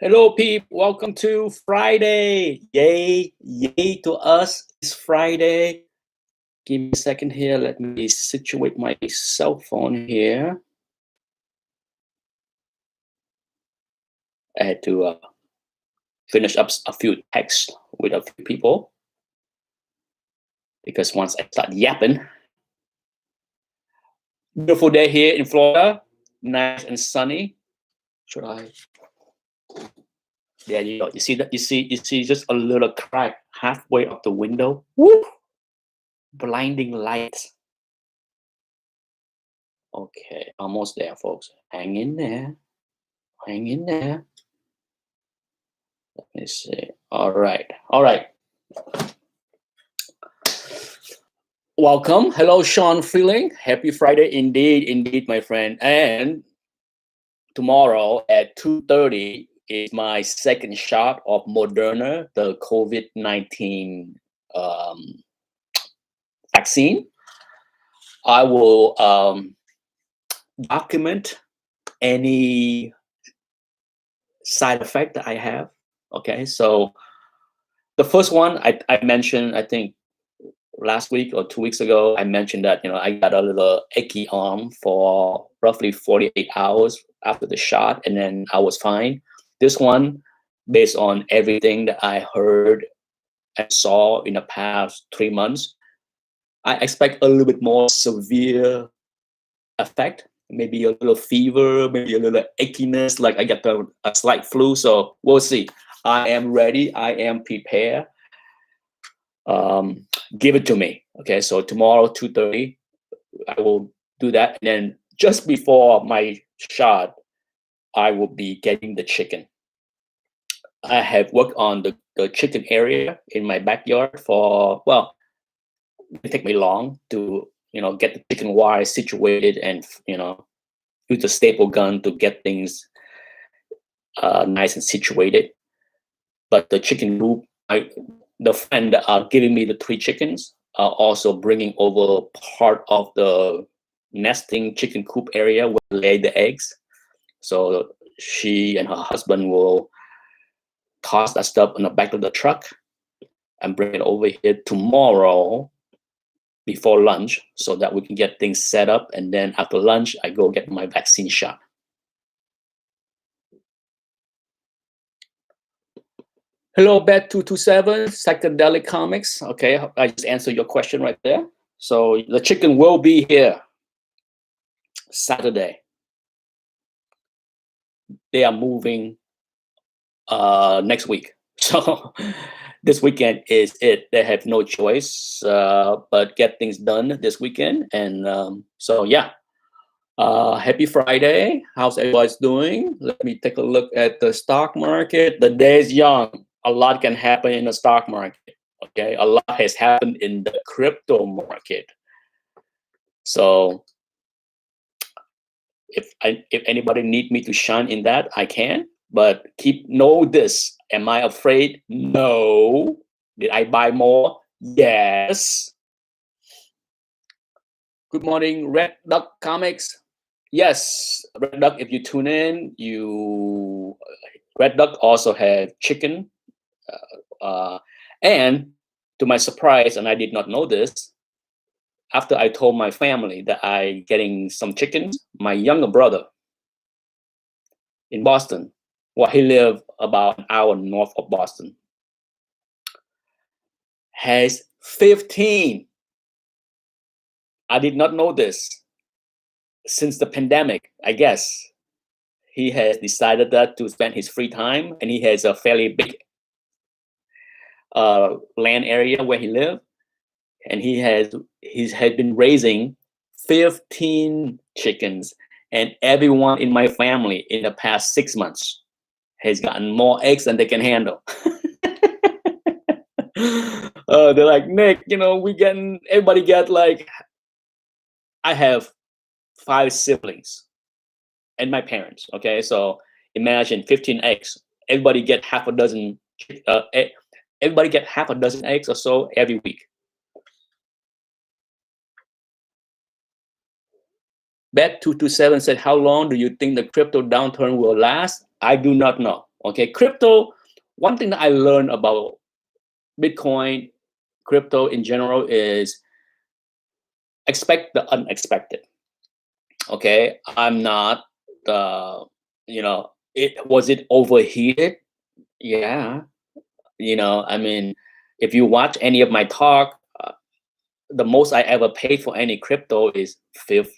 Hello, Pete. Welcome to Friday. Yay, yay to us. It's Friday. Give me a second here. Let me situate my cell phone here. I had to finish up a few texts with a few people because once I start yapping, beautiful day here in Florida, nice and sunny. Should I? There you go. You see that? You see just a little crack halfway up the window. Woo! Blinding light. Okay, almost there, folks. Hang in there. Hang in there. Let me see. All right. All right. Welcome. Hello, Sean Freeling. Happy Friday indeed, indeed, my friend. And tomorrow at 2:30 is my second shot of Moderna, the COVID-19 vaccine. I will document any side effect that I have. Okay, so the first one I mentioned, I think last week or 2 weeks ago, I mentioned that I got a little achy arm for roughly 48 hours after the shot, and then I was fine. This one, based on everything that I heard and saw in the past 3 months, I expect a little bit more severe effect. Maybe a little fever, maybe a little achiness, like I get a slight flu. So we'll see. I am ready. I am prepared. Give it to me. Okay, so tomorrow 2:30, I will do that, and then just before my shot, I will be getting the chicken. I have worked on the chicken area in my backyard for, well, it take me long to get the chicken wire situated, and use the staple gun to get things nice and situated. But the chicken coop, the friend that are giving me the 3 chickens are also bringing over part of the nesting chicken coop area where they lay the eggs. So she and her husband will toss that stuff on the back of the truck and bring it over here tomorrow before lunch so that we can get things set up. And then after lunch, I go get my vaccine shot. Hello, Bet227, Psychedelic Comics. Okay, I just answered your question right there. So the chicken will be here Saturday. They are moving next week. So this weekend is it. They have no choice but get things done this weekend. And so, yeah. Happy Friday. How's everybody doing? Let me take a look at the stock market. The day is young. A lot can happen in the stock market. Okay, a lot has happened in the crypto market. So if anybody need me to shine in that, I can. But know this. Am I afraid? No. Did I buy more? Yes. Good morning, Red Duck Comics. Yes, Red Duck, if you tune in, Red Duck also have chicken. And to my surprise, and I did not know this, after I told my family that I getting some chickens, my younger brother in Boston, well, he lived about an hour north of Boston, has 15. I did not know this. Since the pandemic, I guess, he has decided that to spend his free time, and he has a fairly big land area where he lives, and he had been raising 15 chickens, and everyone in my family in the past 6 months has gotten more eggs than they can handle. They're like, Nick, everybody get like, I have 5 siblings and my parents. Okay, so imagine 15 eggs. Everybody get half a dozen. Everybody get half a dozen eggs or so every week. Bet227 said, how long do you think the crypto downturn will last? I do not know. Okay, crypto, one thing that I learned about Bitcoin, crypto in general is expect the unexpected. Okay, I'm not the, was it overheated? Yeah, I mean, if you watch any of my talk, the most I ever paid for any crypto is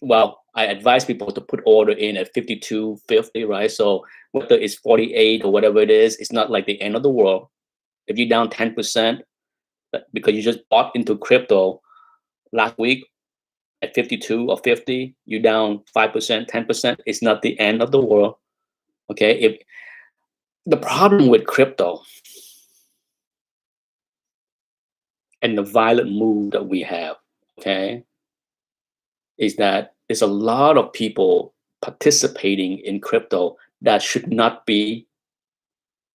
well, I advise people to put order in at 52.50, right? So whether it's 48 or whatever it is, it's not like the end of the world. If you're down 10%, because you just bought into crypto last week at 52 or 50, you down 5%, 10%, it's not the end of the world. Okay. If the problem with crypto and the violent move that we have, okay, is that there's a lot of people participating in crypto that should not be,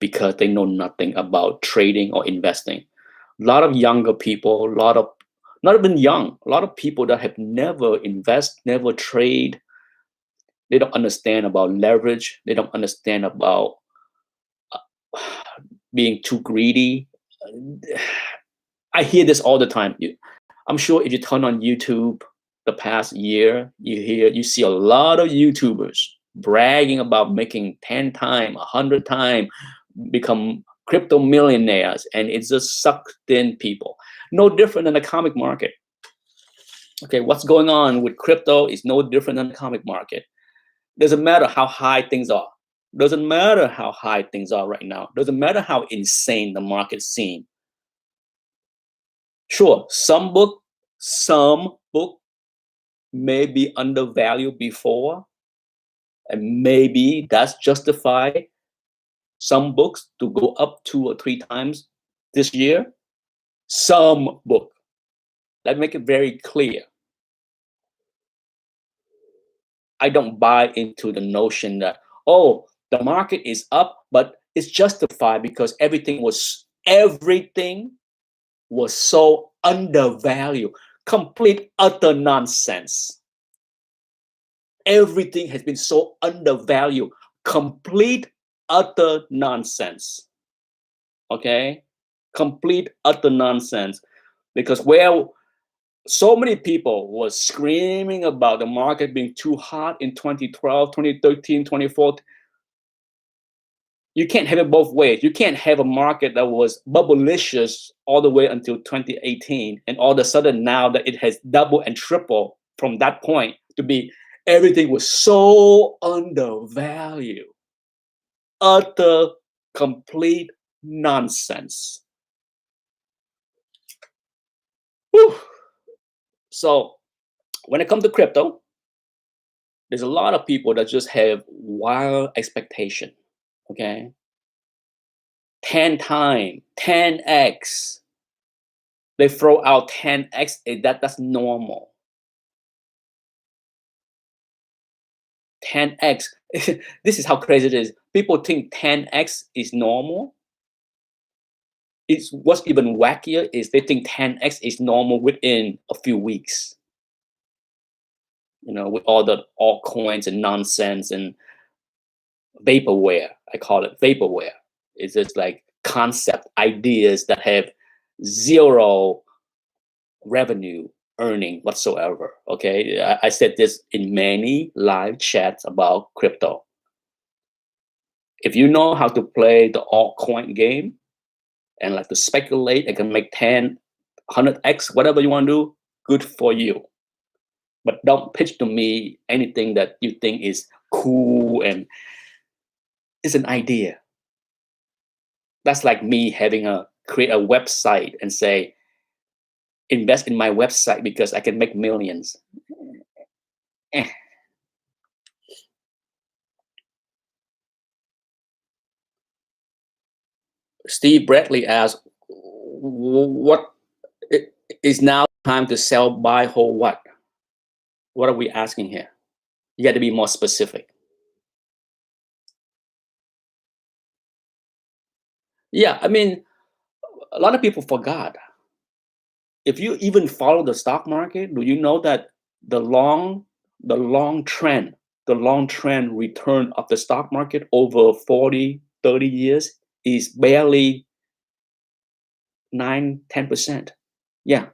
because they know nothing about trading or investing. A lot of younger people, a lot of, not even young, a lot of people that have never invest, never trade. They don't understand about leverage. They don't understand about being too greedy. I hear this all the time. I'm sure if you turn on YouTube the past year, you see a lot of YouTubers bragging about making 10 times, 100 times, become crypto millionaires, and it's just sucked in people. No different than the comic market. Okay, what's going on with crypto is no different than the comic market. Doesn't matter how high things are. Doesn't matter how high things are right now. Doesn't matter how insane the market seems. Sure, some book may be undervalued before, and maybe that's justified some books to go up 2 or 3 times this year. Some book. Let's make it very clear. I don't buy into the notion that, oh, the market is up, but it's justified because everything was so undervalued. Complete utter nonsense. Everything has been so undervalued. Complete utter nonsense. Okay? Complete utter nonsense. Because where so many people were screaming about the market being too hot in 2012, 2013, 2014. You can't have it both ways. You can't have a market that was bubblicious all the way until 2018, and all of a sudden now that it has doubled and tripled from that point to be everything was so undervalued. Utter, complete nonsense. Whew. So when it comes to crypto, there's a lot of people that just have wild expectation. Okay, 10 times, 10x. They throw out 10x. That's normal. 10x. This is how crazy it is. People think 10x is normal. It's what's even wackier is they think 10x is normal within a few weeks. With all the altcoins and nonsense and vaporware. I call it vaporware. It's just like concept ideas that have zero revenue earning whatsoever. Okay, I said this in many live chats about crypto. If you know how to play the altcoin game and like to speculate and can make 10, 100x, whatever you want to do, good for you. But don't pitch to me anything that you think is cool and is an idea. That's like me having create a website and say, invest in my website because I can make millions. Steve Bradley asked, what is now time to sell, buy, hold what? What are we asking here? You got to be more specific. Yeah, I mean, a lot of people forgot. If you even follow the stock market, do you know that the long trend return of the stock market over 40, 30 years is barely 9-10%. Yeah.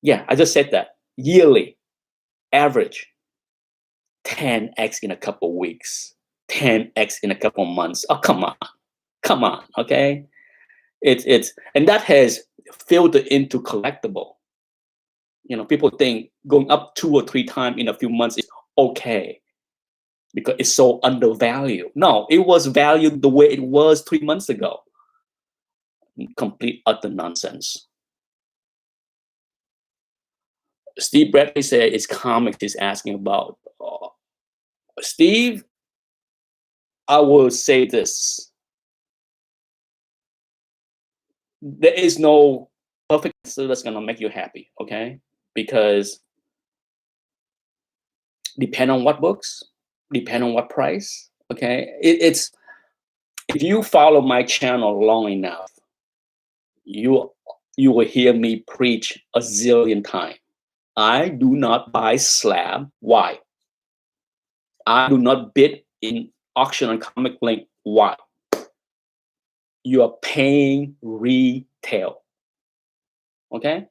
Yeah, I just said that. Yearly average 10x in a couple weeks, 10x in a couple months. Oh, come on, okay? It's and that has filtered into collectible. People think going up 2 or 3 times in a few months is okay because it's so undervalued. No, it was valued the way it was 3 months ago. Complete utter nonsense. Steve Bradley said it's comics he's asking about. Steve, I will say this. There is no perfect answer that's gonna make you happy, okay? Because depend on what books, depend on what price, okay? It's if you follow my channel long enough, you will hear me preach a zillion times. I do not buy slab. Why? I do not bid in auction on Comic Link. Why? You are paying retail. Okay?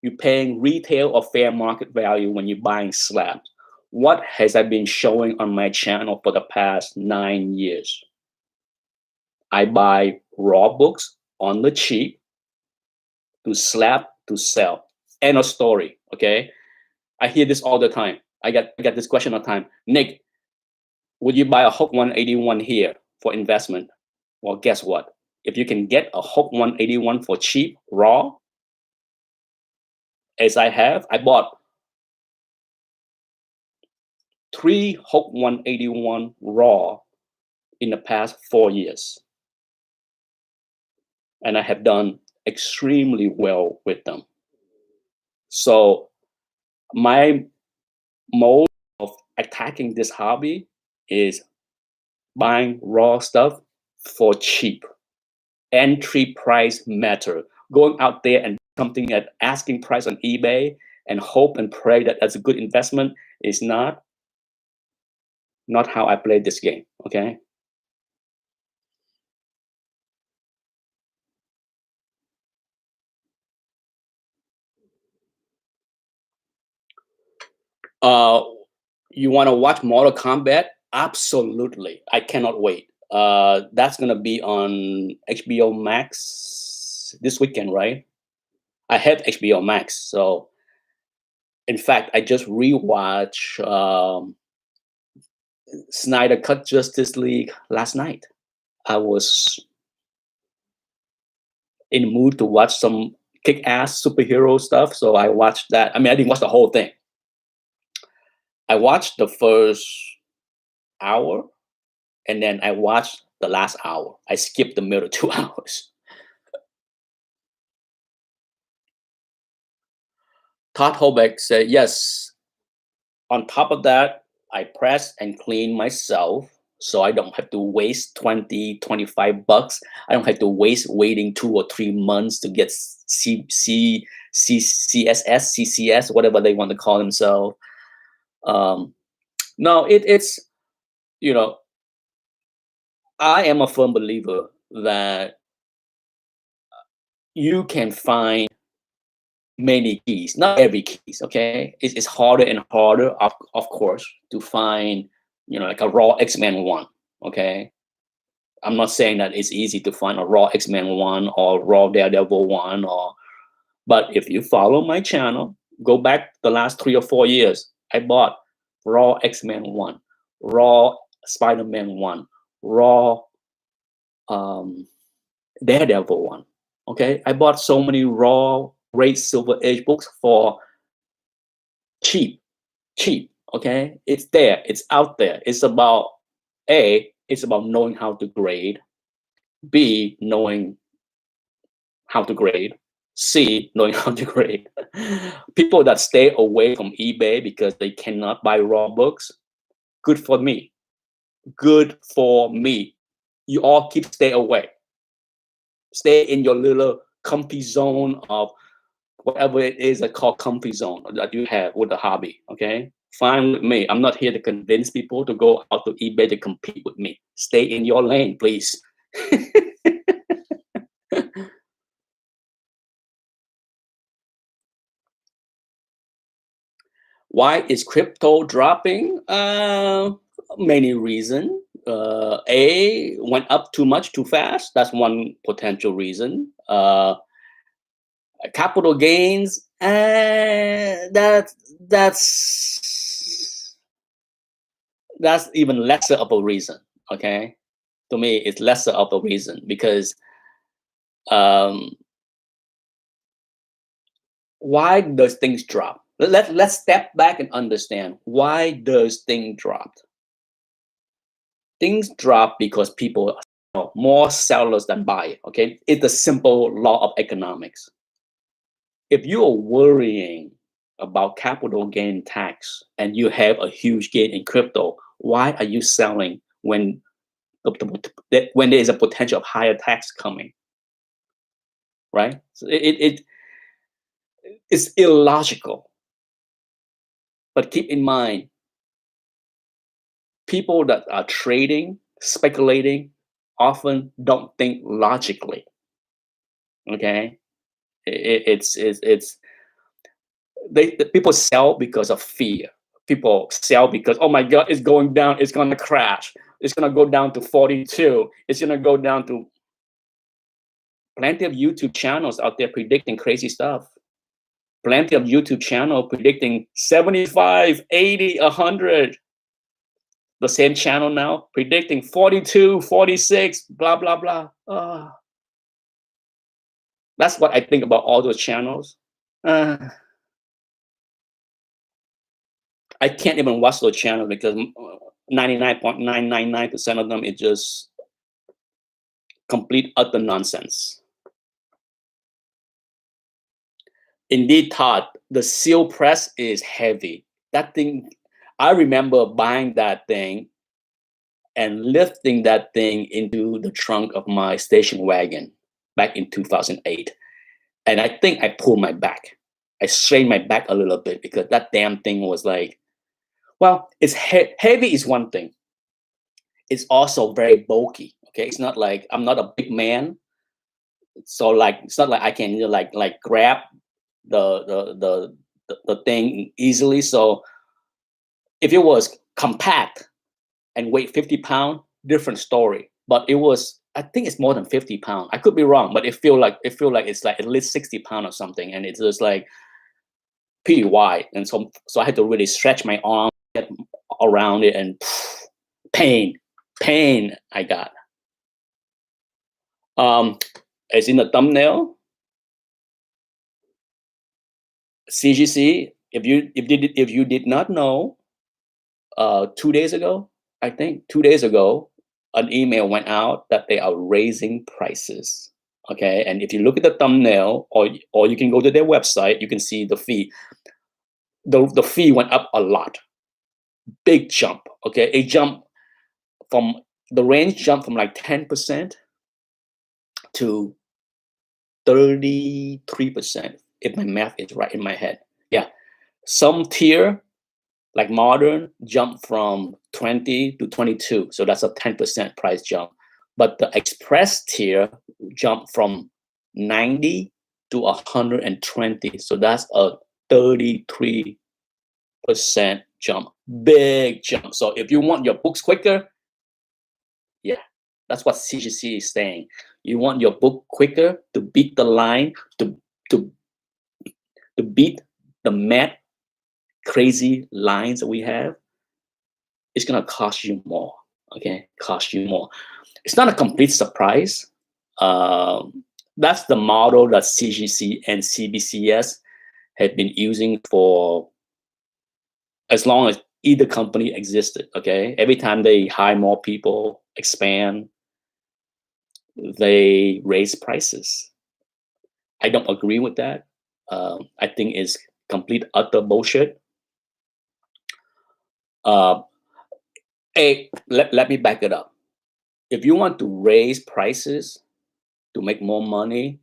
You're paying retail or fair market value when you're buying slabs. What has I been showing on my channel for the past 9 years? I buy raw books on the cheap to slab to sell. End of story. Okay? I hear this all the time. I get this question all the time. Nick, would you buy a Hook 181 here for investment? Well, guess what? If you can get a Hook 181 for cheap, raw, as I bought 3 Hook 181 raw in the past 4 years. And I have done extremely well with them. So my mode of attacking this hobby is buying raw stuff for cheap. Entry price matter. Going out there and something at asking price on eBay and hope and pray that that's a good investment is not how I play this game, okay? You want to watch Mortal Kombat? Absolutely. I cannot wait. That's going to be on HBO Max this weekend, right? I have HBO Max. So, in fact, I just rewatched Snyder Cut Justice League last night. I was in the mood to watch some kick-ass superhero stuff, so I watched that. I mean, I didn't watch the whole thing. I watched the first hour, and then I watched the last hour. I skipped the middle 2 hours. Todd Holbeck said, yes. On top of that, I press and clean myself so I don't have to waste 20, 25 bucks. I don't have to waste waiting 2 or 3 months to get CCS, CCS, whatever they want to call themselves. No, it's, I am a firm believer that you can find many keys, not every keys, okay? It's harder and harder, of course, to find, like a raw X-Men 1, okay? I'm not saying that it's easy to find a raw X-Men 1 or raw Daredevil 1, but if you follow my channel, go back the last 3 or 4 years, I bought raw X-Men 1, raw Spider-Man 1, raw Daredevil 1, okay? I bought so many raw Great Silver Age books for cheap, okay? It's there, it's out there. It's about it's about knowing how to grade. B, knowing how to grade. C, knowing how to grade. People that stay away from eBay because they cannot buy raw books, good for me. Good for me. You all stay away. Stay in your little comfy zone of whatever it is that called comfy zone that you have with the hobby, okay? Fine with me. I'm not here to convince people to go out to eBay to compete with me. Stay in your lane, please. Why is crypto dropping? Many reasons. A, went up too much too fast. That's one potential reason. Capital gains. That's even lesser of a reason. Okay, to me, it's lesser of a reason because why does things drop? Let's step back and understand why does things drop. Things drop because people are more sellers than buyers. Okay, it's a simple law of economics. If you are worrying about capital gain tax and you have a huge gain in crypto, why are you selling when when there is a potential of higher tax coming? Right? So it's illogical. But keep in mind, people that are trading, speculating, often don't think logically. Okay, the people sell because of fear. People sell because, oh my God, it's going down, it's gonna crash, it's gonna go down to 42, it's gonna go down to. Plenty of YouTube channels out there predicting crazy stuff. Plenty of YouTube channel predicting 75, 80, 100. The same channel now predicting 42, 46, blah, blah, blah. That's what I think about all those channels. I can't even watch those channels because 99.999% of them is just complete utter nonsense. Indeed, Todd, the seal press is heavy. That thing, I remember buying that thing and lifting that thing into the trunk of my station wagon back in 2008. And I think I pulled my back. I strained my back a little bit because that damn thing was like, well, it's heavy is one thing. It's also very bulky. Okay, it's not like I'm not a big man, so like it's not like I can like grab the thing easily. So if it was compact and weighed 50 pounds, different story. But it was, I think it's more than 50 pounds. I could be wrong, but it feel like it's like at least 60 pounds or something, and it's just like pretty wide. And so I had to really stretch my arm, get around it, and pain I got. As in the thumbnail, CGC. If you did not know, 2 days ago, I think 2 days ago, an email went out that they are raising prices. Okay, and if you look at the thumbnail, or you can go to their website, you can see the fee. The fee went up a lot, big jump. Okay, it jumped from the range jumped from like 10% to 33%, if my math is right in my head. Yeah, some tier like modern jumped from 20 to 22, so that's a 10% price jump. But the express tier jumped from 90 to 120, so that's a 33% jump, big jump. So if you want your books quicker, yeah, that's what CGC is saying. You want your book quicker to beat the line, to beat the mad crazy lines that we have, it's gonna cost you more. Okay, cost you more. It's not a complete surprise. That's the model that CGC and CBCS have been using for as long as either company existed. Okay, every time they hire more people, expand, they raise prices. I don't agree with that. I think it's complete utter bullshit. Let me back it up. If you want to raise prices to make more money,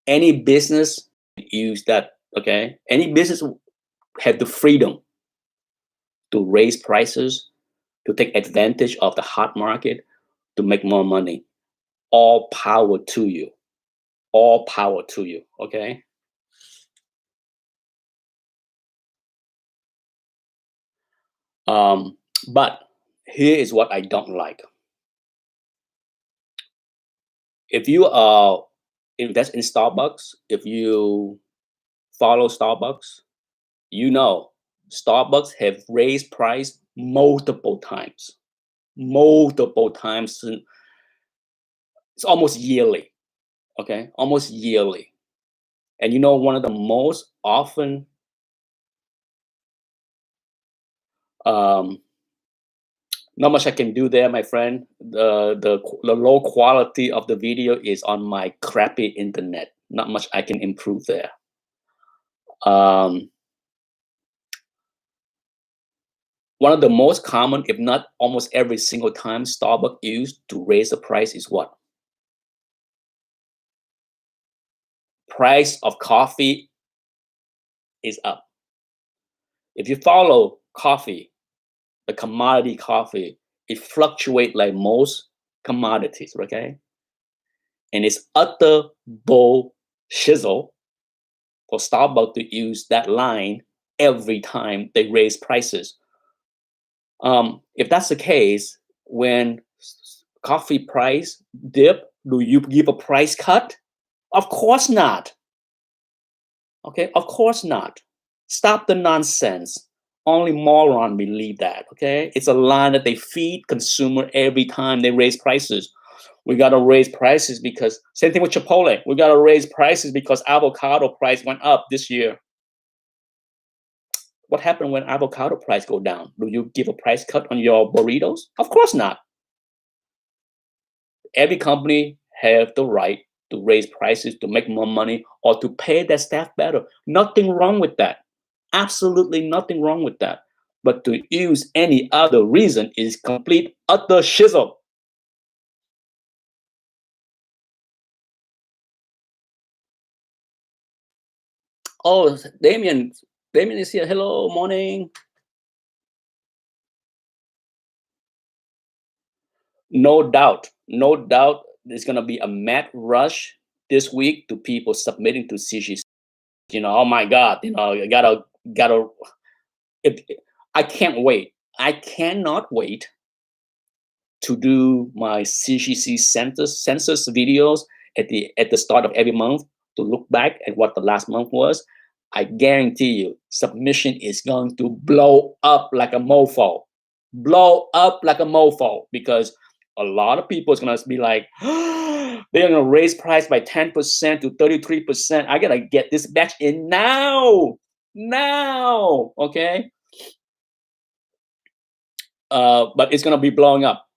any business use that. Okay, any business have the freedom to raise prices, to take advantage of the hot market, to make more money. All power to you. All power to you, okay? But here is what I don't like. If you invest in Starbucks, if you follow Starbucks, you know Starbucks have raised price multiple times. Multiple times. It's almost yearly, okay? Almost yearly. And you know, one of the most often not much I can do there, my friend. The low quality of the video is on my crappy internet. Not much I can improve there. One of the most common, if not almost every single time Starbucks used to raise the price is what? Price of coffee is up. If you follow coffee, the commodity coffee, it fluctuates like most commodities, okay? And it's utter bull shizzle for Starbucks to use that line every time they raise prices. If that's the case, when coffee price dip, do you give a price cut? Of course not. Okay, of course not. Stop the nonsense. Only moron believe that. Okay, it's a line that they feed consumer every time they raise prices. We gotta raise prices because same thing with Chipotle. We gotta raise prices because avocado price went up this year. What happened when avocado price go down? Do you give a price cut on your burritos? Of course not. Every company have the right to raise prices to make more money or to pay their staff better. Nothing wrong with that. Absolutely nothing wrong with that. But to use any other reason is complete utter shizzle. Oh, Damien is here. Hello, morning. No doubt, there's gonna be a mad rush this week to people submitting to CGC. You know, oh my God, you know, you gotta. It, I can't wait. I cannot wait to do my CGC census videos at the start of every month to look back at what the last month was. I guarantee you, submission is going to blow up like a mofo. Blow up like a mofo because a lot of people is gonna be like, they're gonna raise price by 10% to 33%. I gotta get this batch in now. Now, okay? But it's gonna be blowing up.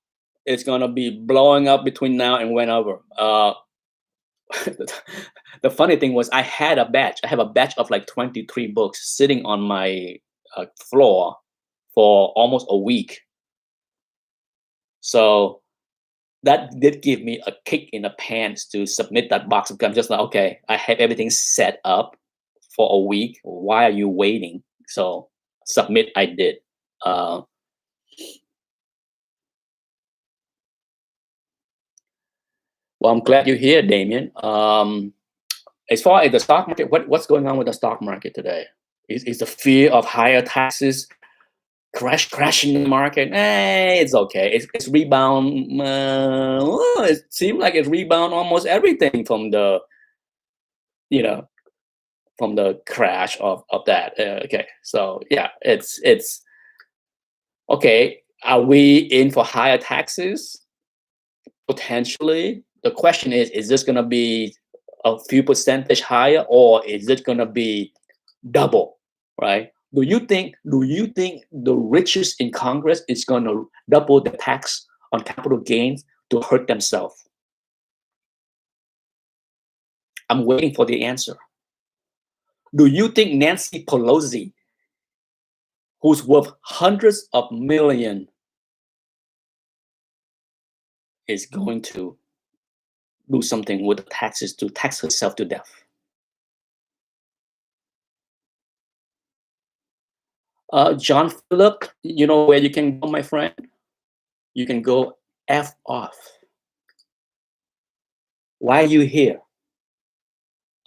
It's gonna be blowing up between now and whenever. The funny thing was I have a batch of like 23 books sitting on my floor for almost a week. So that did give me a kick in the pants to submit that box because I'm just like, okay, I have everything set up for a week. Why are you waiting? So submit I did. Well, I'm glad you're here, Damien. As far as the stock market, what's going on with the stock market today? Is the fear of higher taxes crashing the market? It's okay. It's rebound. It seems like it's rebound almost everything from the, from the crash of that. Okay, so yeah, it's okay. Are we in for higher taxes? Potentially. The question is this going to be a few percentage higher or is it going to be double, right? Do you think the richest in Congress is going to double the tax on capital gains to hurt themselves? I'm waiting for the answer. Do you think Nancy Pelosi, who's worth hundreds of millions, is going to do something with the taxes to tax herself to death? John Phillip, you know where you can go, my friend? You can go F off. Why are you here?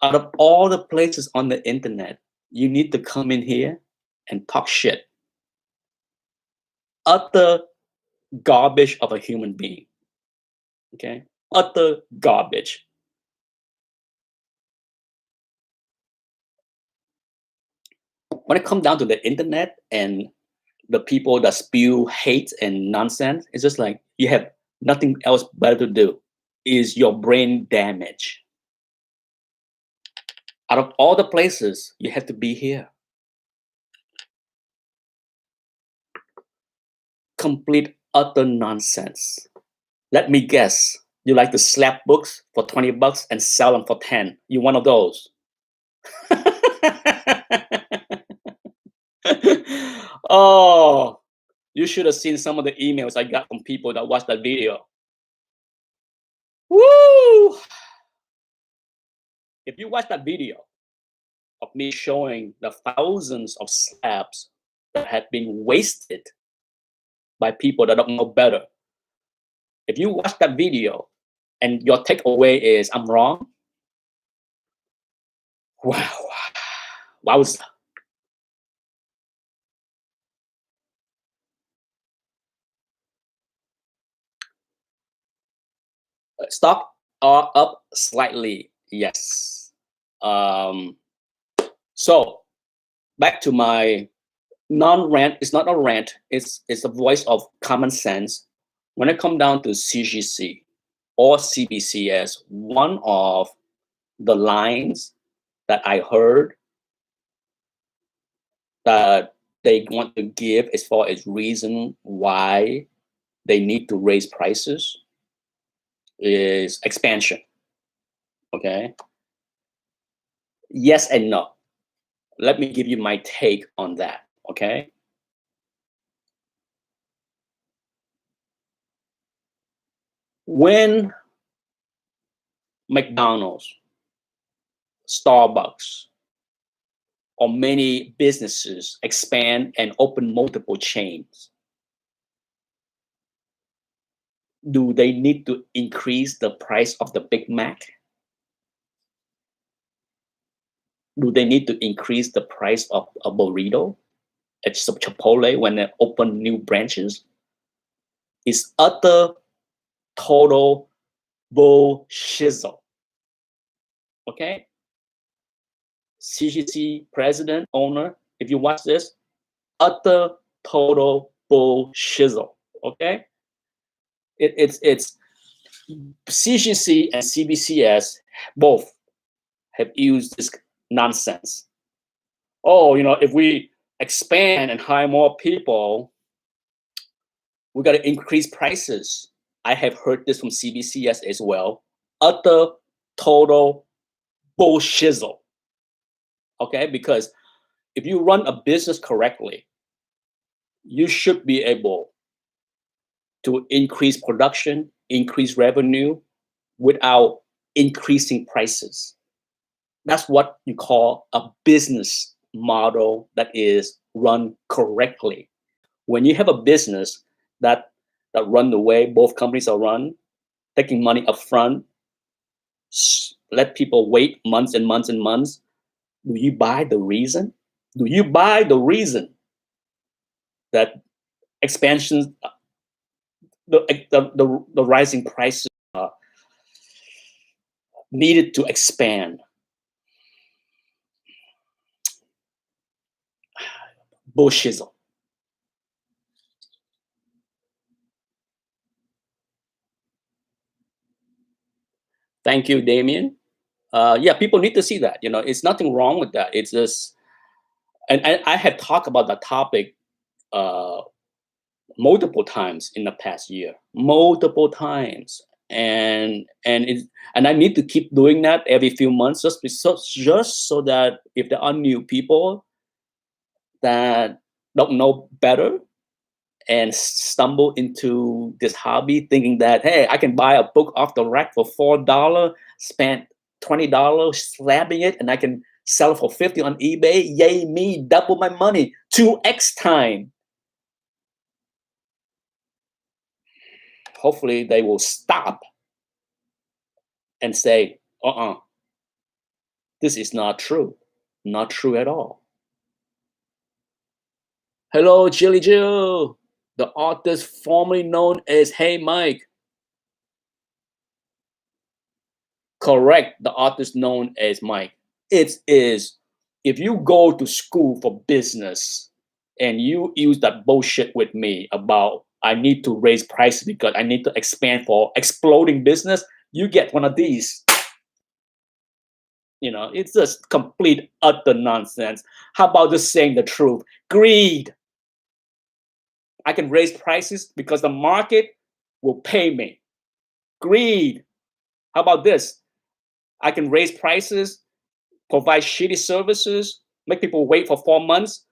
Out of all the places on the internet, you need to come in here and talk shit. Utter garbage of a human being. Okay? Utter garbage. When it comes down to the internet and the people that spew hate and nonsense, it's just like you have nothing else better to do. Is your brain damaged? Out of all the places, you have to be here. Complete utter nonsense. Let me guess. You like to slap books for 20 bucks and sell them for 10. You one of those. Oh, you should have seen some of the emails I got from people that watched that video. Woo! If you watch that video of me showing the thousands of slabs that have been wasted by people that don't know better, if you watch that video and your takeaway is I'm wrong, wow, wowza. Stock are up slightly, yes. So back to my non-rant. It's not a rant. It's a voice of common sense. When it comes down to CGC or CBCS, one of the lines that I heard that they want to give as far as reason why they need to raise prices is expansion. Okay. Yes and no. Let me give you my take on that. Okay. When McDonald's, Starbucks, or many businesses expand and open multiple chains, do they need to increase the price of the Big Mac? Do they need to increase the price of a burrito at Chipotle when they open new branches? It's utter, total bullshizzle. Okay? CGC president, owner, if you watch this, utter, total bullshizzle. Okay? It's CGC and CBCS both have used this nonsense. Oh, if we expand and hire more people, we got to increase prices. I have heard this from CBCS as well. Utter, total bullshizzle. Okay, because if you run a business correctly, you should be able to increase production, increase revenue without increasing prices. That's what you call a business model that is run correctly. When you have a business that run the way both companies are run, taking money up front, let people wait months and months and months, do you buy the reason? Do you buy the reason that expansions, the rising prices needed to expand? Bullshizzle. Thank you, Damien. Yeah, people need to see that. It's nothing wrong with that. It's just, and I had talked about that topic multiple times in the past year, multiple times, and I need to keep doing that every few months, just so that if there are new people that don't know better and stumble into this hobby thinking that, hey, I can buy a book off the rack for $4, spend $20 slabbing it, and I can sell it for $50 on eBay. Yay me, double my money. 2x time. Hopefully they will stop and say, this is not true. Not true at all. Hello, Jilly Jill, the artist formerly known as Hey Mike. Correct, the artist known as Mike. It is, if you go to school for business and you use that bullshit with me about I need to raise prices because I need to expand for exploding business, you get one of these. You know, it's just complete, utter nonsense. How about just saying the truth? Greed. I can raise prices because the market will pay me. Greed. How about this? I can raise prices, provide shitty services, make people wait for 4 months,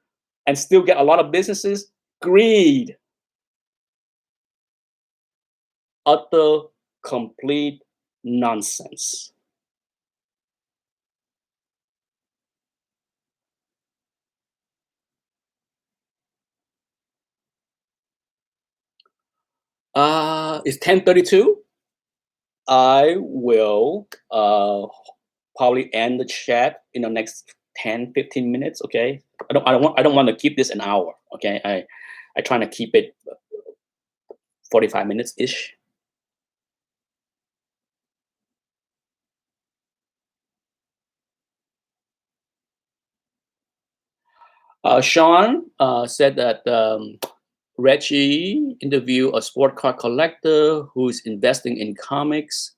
and still get a lot of businesses. Greed. Utter, complete nonsense. It's 10:32. I will probably end the chat in the next 10-15 minutes. Okay, I don't want to keep this an hour. Okay, I try to keep it 45 minutes ish. Sean said that Reggie interviewed a sport car collector who's investing in comics.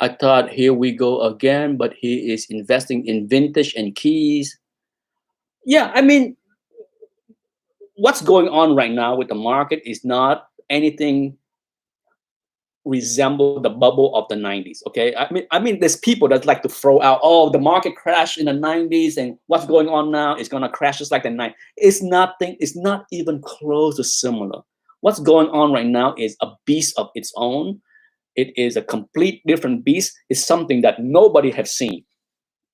I thought, here we go again, but he is investing in vintage and keys. Yeah, I mean, what's going on right now with the market is not anything resemble the bubble of the 90s. Okay, I mean there's people that like to throw out, oh, the market crashed in the 90s and what's going on now is going to crash just like the 90s. It's nothing. It's not even close to similar. What's going on right now is a beast of its own. It is a complete different beast. It's something that nobody has seen.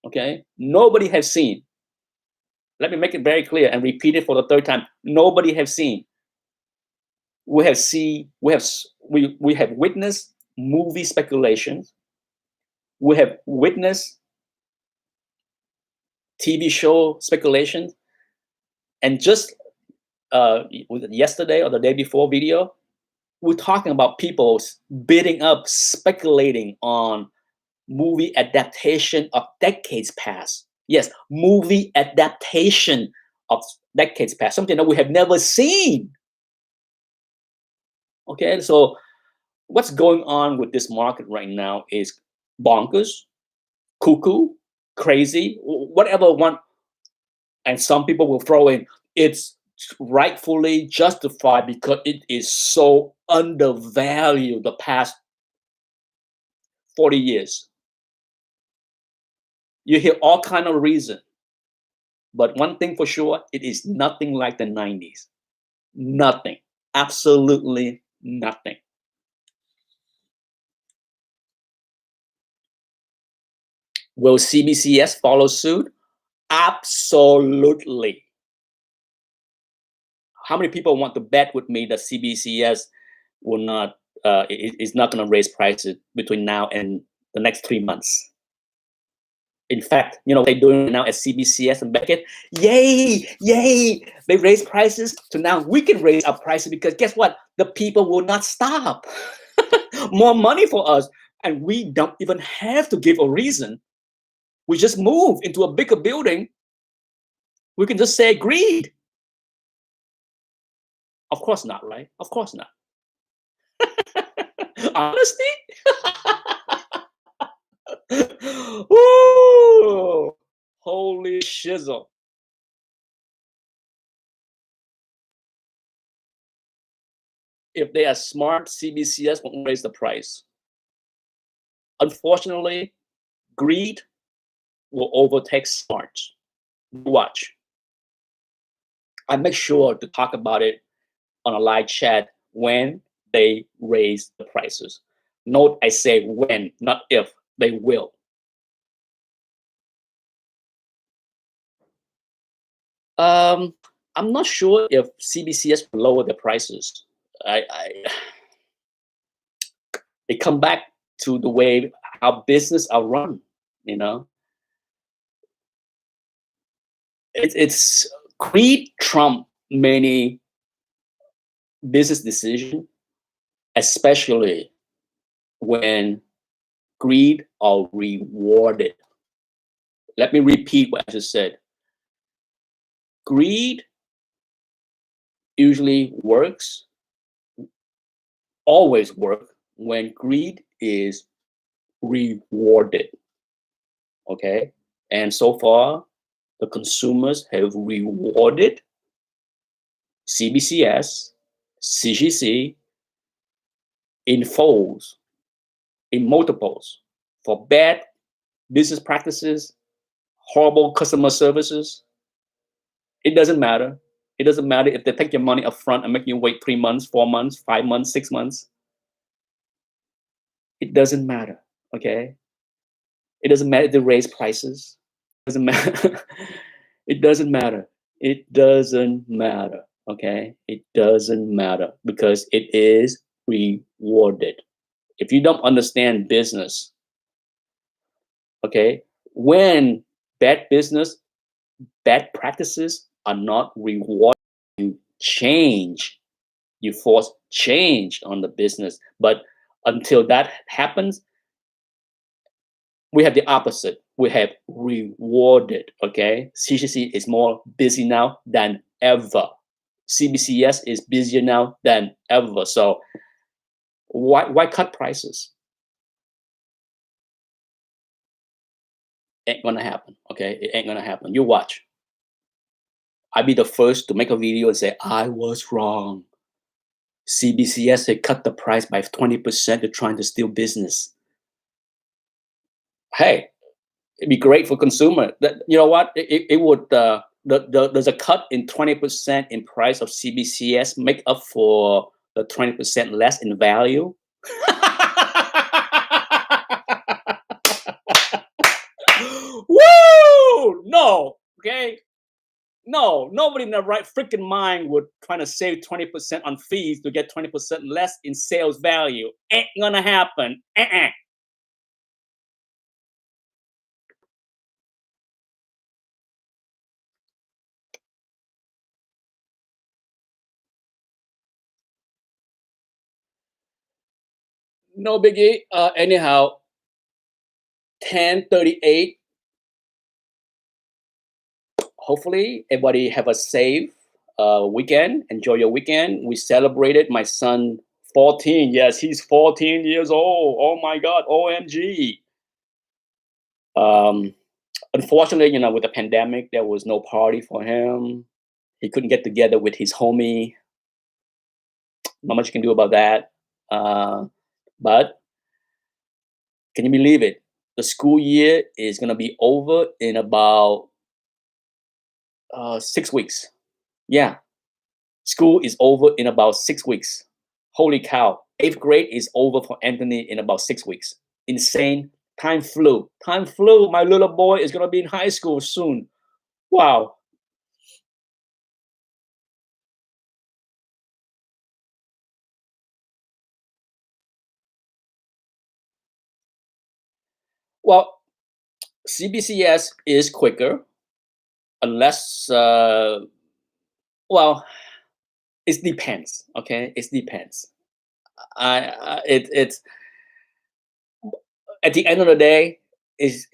Okay, nobody has seen. Let me make it very clear and repeat it for the third time. Nobody has seen. We have witnessed movie speculations. We have witnessed TV show speculations, and just yesterday or the day before video, we're talking about people bidding up, speculating on movie adaptation of decades past. Yes, movie adaptation of decades past, something that we have never seen. Okay, so what's going on with this market right now is bonkers, cuckoo, crazy, whatever one. And some people will throw in, it's rightfully justified because it is so undervalued the past 40 years. You hear all kind of reason. But one thing for sure, it is nothing like the 90s. Nothing. Absolutely nothing. Will CBCS follow suit? Absolutely. How many people want to bet with me that CBCS will not is not going to raise prices between now and the next 3 months? In fact, you know what they're doing now at CBCS and Beckett? Yay, yay! They raise prices, so now we can raise our prices because guess what? The people will not stop. More money for us, and we don't even have to give a reason. We just move into a bigger building. We can just say greed. Of course not, right? Of course not. Honesty? Woo! Holy shizzle. If they are smart, CBCS won't raise the price. Unfortunately, greed will overtake smarts. Watch. I make sure to talk about it on a live chat when they raise the prices. Note, I say when, not if. They will. I'm not sure if CBCS will lower the prices. It come back to the way how business are run. You know, it's greed trump many business decision, especially when greed are rewarded. Let me repeat what I just said. Greed usually works, always work when greed is rewarded. Okay. And so far, the consumers have rewarded CBCS, CGC in folds, in multiples for bad business practices, horrible customer services. It doesn't matter. It doesn't matter if they take your money up front and make you wait 3 months, 4 months, 5 months, 6 months. It doesn't matter. Okay. It doesn't matter if they raise prices. It doesn't matter. It doesn't matter. It doesn't matter. Okay. It doesn't matter because it is rewarded. If you don't understand business, okay, when bad business, bad practices are not rewarded, you change, you force change on the business. But until that happens, we have the opposite. We have rewarded. Okay, CCC is more busy now than ever. CBCS is busier now than ever. So why cut prices? Ain't gonna happen. Okay, it ain't gonna happen. You watch. I'll be the first to make a video and say I was wrong. CBCS had cut the price by 20%. They're trying to steal business. Hey, it'd be great for consumer. That, you know what? It would. There's a cut in 20% in price of CBCS make up for the 20% less in value. Woo! No. Okay. No, nobody in their right freaking mind would try to save 20% on fees to get 20% less in sales value. Ain't gonna happen. No biggie. Anyhow, 10:38. Hopefully, everybody have a safe weekend. Enjoy your weekend. We celebrated my son 14. Yes, he's 14 years old. Oh my God. OMG. Um, Unfortunately, you know, with the pandemic, there was no party for him. He couldn't get together with his homie. Not much you can do about that. But can you believe it? The school year is going to be over in about 6 weeks. Yeah, school is over in about 6 weeks. Holy cow. 8th grade is over for Anthony in about 6 weeks. Insane. Time flew. Time flew. My little boy is going to be in high school soon. Wow. Well, CBCS is quicker unless, well, it depends. Okay, it depends. It's at the end of the day, is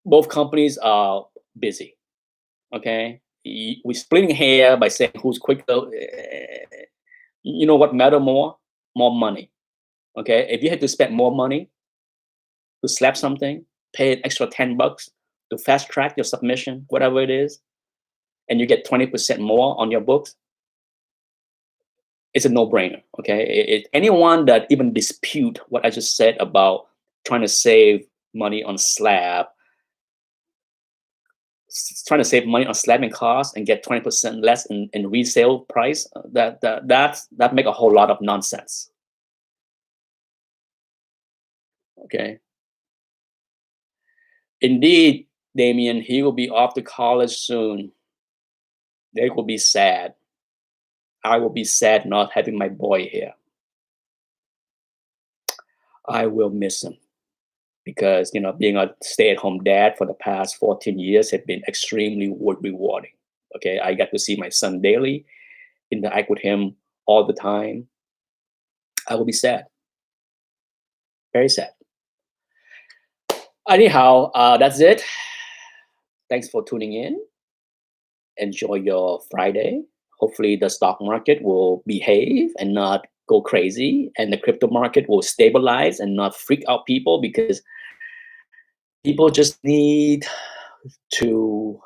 both companies are busy. Okay, we're splitting hair by saying who's quicker. You know what matter more? More money. Okay, if you had to spend more money to slap something, pay an extra $10 to fast track your submission, whatever it is, and you get 20% more on your books, it's a no-brainer. Okay, anyone that even dispute what I just said about trying to save money on slab, trying to save money on slabbing costs and get 20% less in resale price, that make a whole lot of nonsense. Okay. Indeed, Damien, he will be off to college soon. They will be sad. I will be sad not having my boy here. I will miss him because, being a stay-at-home dad for the past 14 years has been extremely rewarding. Okay, I got to see my son daily, interact with him all the time. I will be sad. Very sad. Anyhow, that's it. Thanks for tuning in. Enjoy your Friday. Hopefully the stock market will behave and not go crazy, and the crypto market will stabilize and not freak out people, because people just need to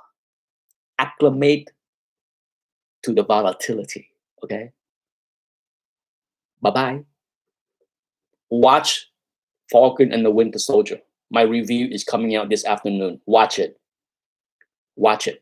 acclimate to the volatility. Okay. Bye-bye. Watch Falcon and the Winter Soldier. My review is coming out this afternoon. Watch it. Watch it.